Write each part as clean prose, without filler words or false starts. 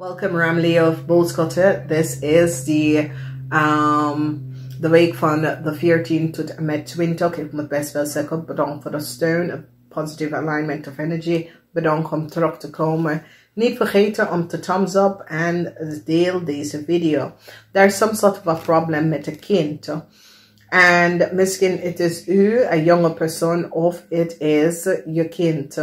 Welcome, Leeuw Boogschutter. This is the week van de 14 tot en met 20. Ik moet best wel zeggen, bedankt voor de steun, positive alignment of energy. Bedankt om terug te komen. Niet vergeten om te thumbs up en deel deze video. There's some sort of a problem met een kind. En misschien het is u, een jonge persoon, of het is je kind.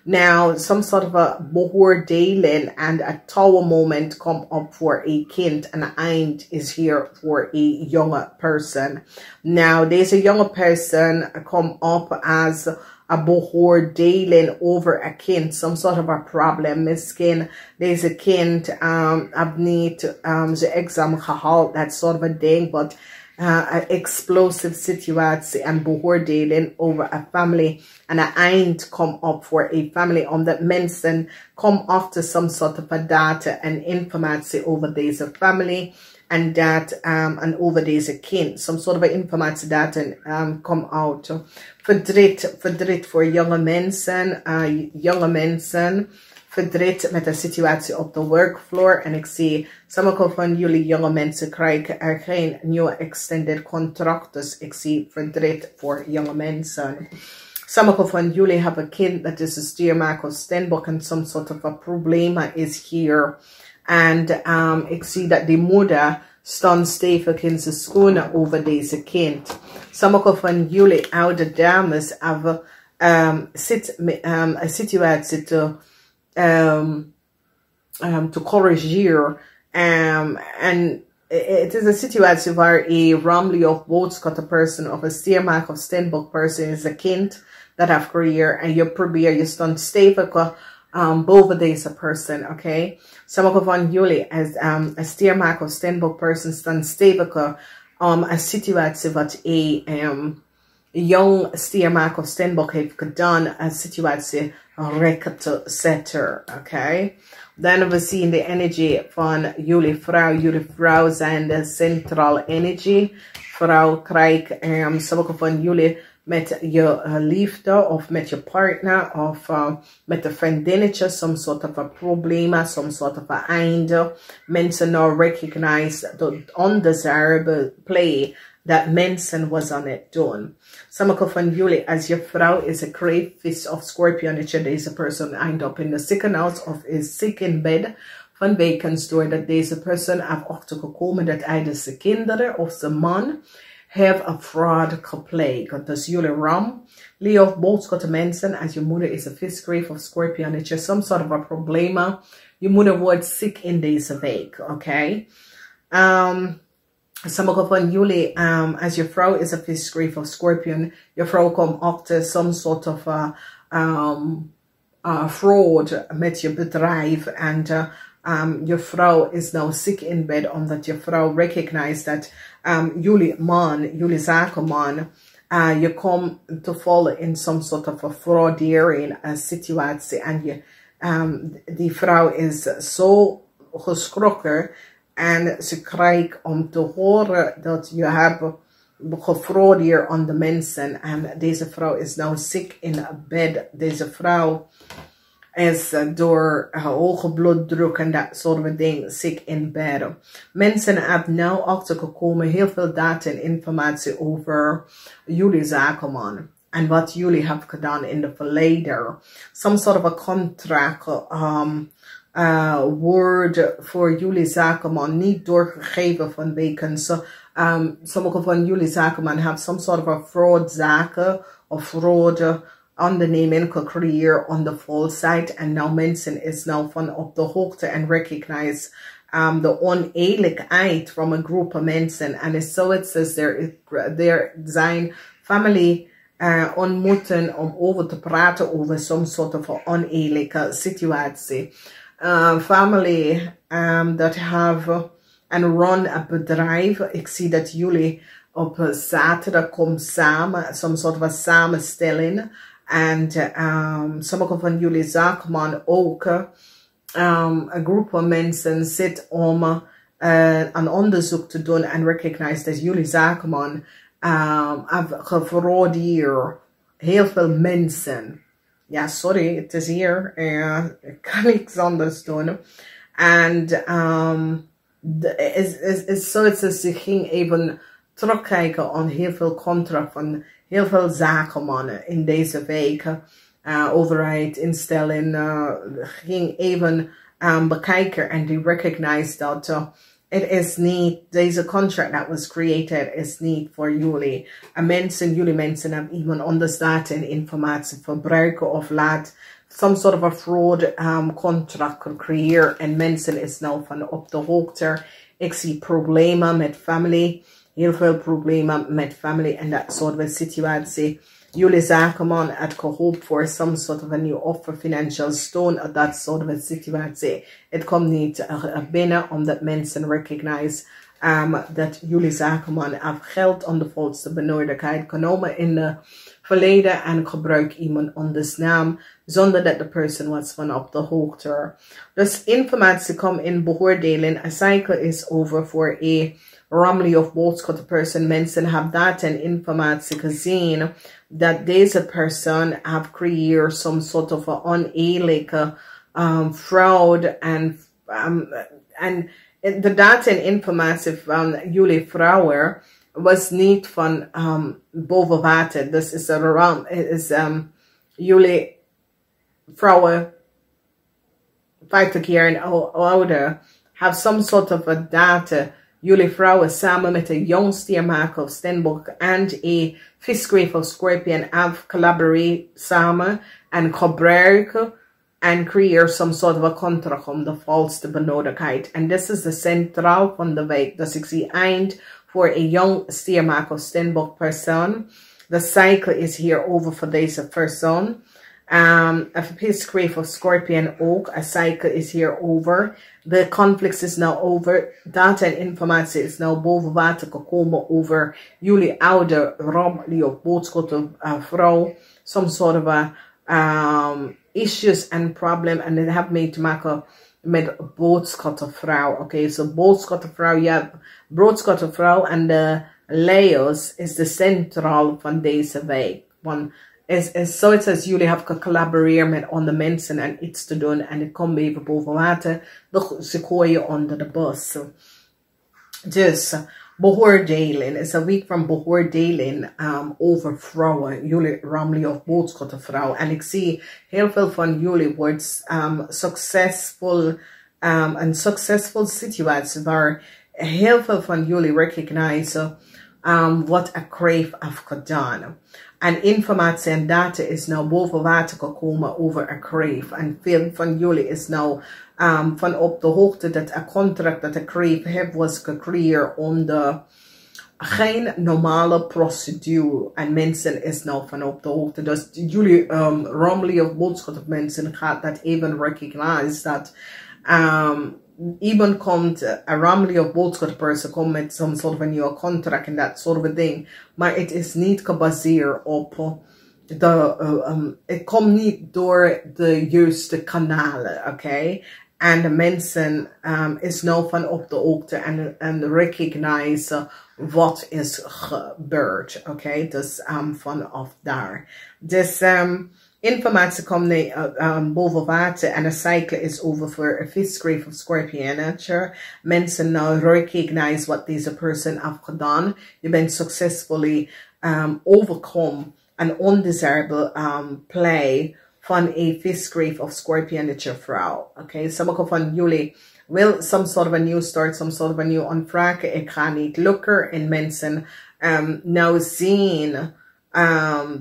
Now, some sort of a beoordeling and a tower moment come up for a kind, and the eind is here for a younger person. Now, deze jonge person come up as a beoordeling over a kind, some sort of a problem. Misschien deze kind heb niet zijn examen gehaald, that sort of a thing, but an explosive situatie en beoordeling over a family, and an eind come up for a family, omdat mensen come after some sort of a data and informatie over deze family and that and over deze kind, some sort of informatie data come out. Verdriet voor jonge mensen, verdriet met de situatie op de workfloor. En ik zie, sommige van jullie jonge mensen krijgen er geen nieuwe extended contract. Dus ik zie verdriet voor jonge mensen. Sommige van jullie hebben een kind dat is een stiermaker of steenbok en some sort of a probleem is here. En ik zie dat die moeder staat stevig in zijn schoenen over deze kind. Sommige van jullie oude dames hebben een situatie te corrigeren. En het is een situatie waar een Leeuw Boogschutter person of een stiermaker of steenbok person is een kind dat heeft gecreëerd en je staat stevig boven deze person, oké? Sommige van jullie als een stiermaker of steenbok person staan stevig een situatie wat een jong stiermaker of steenbok heeft gedaan, een situatie recht te zetten, oké? Dan we zien de energie van jullie vrouw. Jullie vrouw zijn de centrale energie. Vrouw krijgt sommige van jullie met je liefde of met je partner of met een vriendinnetje, some sort of a probleem, some sort of a einde. Mensen now recognize the undesirable play that mensen was on it doen. Sommige van jullie, als je vrouw is een crayfish of scorpionnetje, deze person end up in the second house of is sick in bed van wekens doordat deze person heeft achtergekomen dat either zijn kinderen of zijn man have a fraud gepleegd. Dus jullie ram, Leeuw Boogschutter mensen, als je moeder is een visgrave of scorpionnetje, some sort of a probleem. Je moeder wordt ziek in deze week, oké? Sommige van jullie, als je vrouw is een visgrave of scorpion, je vrouw komt achter some sort of fraud met je bedrijf en je vrouw is nou ziek in bed omdat je vrouw recognize dat jullie zakenman, je komt te vallen in some sort of a fraudering situatie en die vrouw is zo geschrokken en ze krijgt om te horen dat je hebt gefraudeerd aan de mensen en deze vrouw is nou ziek in bed. Deze vrouw is door hoge bloeddruk en dat soort van dingen ziek in bed. Mensen hebben nou achtergekomen heel veel data en informatie over jullie zakenman en wat jullie hebben gedaan in de verleden. Some sort of a contract woord voor jullie zakenman niet doorgegeven van wekens. Sommige van jullie zakenman hebben some sort of a fraud zaken of fraud onderneming gecreëerd on the false side. En nou mensen is nou van op de hoogte en recognize de oneerlijkheid van een groep van mensen. En so it says there zijn family ontmoeten om over te praten over some sort of oneerlijke situatie. Family dat have en run een bedrijf. Ik zie dat jullie op zaterdag komen samen, some sort of a samenstelling. En sommige van jullie zakenman ook een groep van mensen zit om een onderzoek te doen en recognize dat jullie zakenman heeft gefraudeerd heel veel mensen. Ja, sorry, het is hier. Ik kan niks anders doen. En is zoiets als ze ging even terugkijken aan heel veel contract van heel veel zakenmannen in deze weken. Overheid, instelling, ging even bekijken en die recognized dat it is niet, deze contract that was created is niet voor jullie. En jullie mensen hebben iemand anders data en informatie verbruiken of laat some sort of a fraud contract creëren. En mensen is nou van op de hoogte. Ik zie problemen met family. Heel veel problemen met family en dat soort van situatie. Jullie zakenman had gehoopt voor some sort of a new offer, financial stone, dat soort van situatie. Het komt niet binnen omdat mensen recognize dat jullie zakenman heeft geld aan de volste benodigheid genomen in de verleden en gebruik iemand anders naam zonder dat de persoon was van op de hoogte. Dus informatie komt in beoordeling. Een cycle is over voor een Ramley of Boogschutter person. Mensen hebben data en informatie gezien dat deze persoon heeft gecreëerd some sort of a oneerlijke fraud en de data en informatie van jullie vrouwen was niet van boven water. Dus is jullie vrouwen 50 jaar en ouder have some sort of a data. Jullie vrouwen samen met een jong stiermaker of stenbok en een visgreep of scorpion have collaborate samen en gebruiken en creëer some sort of a contract om de volste benodigheid. En dit is de centraal van de week. Dus ik zie eind voor een jong stiermaker of stenbok persoon. De cycle is hier over voor deze persoon. Een visgreep of scorpion ook. Een cycle is hier over. De conflict is nou over. Data en informatie is nou boven water gekomen over jullie oude Ramley of Boogschutter vrouw. Some sort of issues and problem. En dat heeft mee te maken met boodschattervrouw. Oké, so boodschattervrouw. Ja, boodschattervrouw en de Leeuws is de centraal van deze week. Want is zoiets als jullie hebben gecollaboreerd met andere mensen en iets te doen en het komt even boven water. Ze gooien onder de bus. Dus beoordeling is een week van beoordeling over vrouwen. Jullie Ramley of Boogschutter vrouw. En ik zie heel veel van jullie wordt succesvol. Een succesvol situatie waar heel veel van jullie recognize wat een kreef heeft gedaan. En informatie en data is nou boven water gekomen over een kreef. En veel van jullie is nou van op de hoogte dat een contract dat een kreef heeft was gecreëerd onder geen normale procedure. En mensen is nou van op de hoogte. Dus jullie Ramley of Boogschutter mensen gaat dat even recognize dat iemand komt, een Ramley of Boogschutter person komt met some sort of a new contract en dat soort of ding. Maar het is niet gebaseerd op het komt niet door de juiste kanalen, oké? En de mensen is nou van op de hoogte en recognize wat is gebeurd, oké? Dus vanaf daar. Dus informatie komt boven water en een cycle is over voor een visgreep of scorpion. Mensen nou recognize wat deze person heeft gedaan. Je bent successfully overkomen een undesirable play van een visgreep of scorpion vrouw. Oké, sommige van jullie wil some sort of a new start, some sort of a new aanvragen. Ik ga niet lukken en mensen nou zien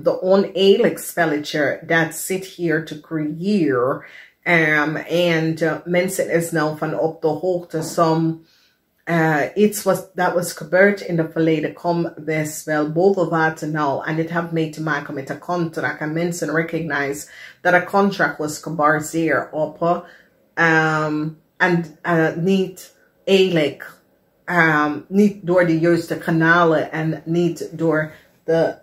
de oneerlijk spelletje dat zit hier te creëren. En mensen is nou van op de hoogte iets dat was gebeurd in het verleden komt best wel boven water nou. En dit heeft mee te maken met een contract. En mensen recognize dat een contract was gebaseerd op niet eerlijk. Niet door de juiste kanalen en niet door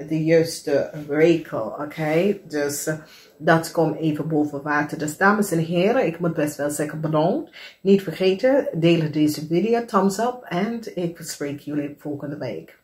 de juiste regel, oké? Dus dat komt even boven water. Dus dames en heren, ik moet best wel zeggen bedankt. Niet vergeten, delen deze video, thumbs up en ik spreek jullie volgende week.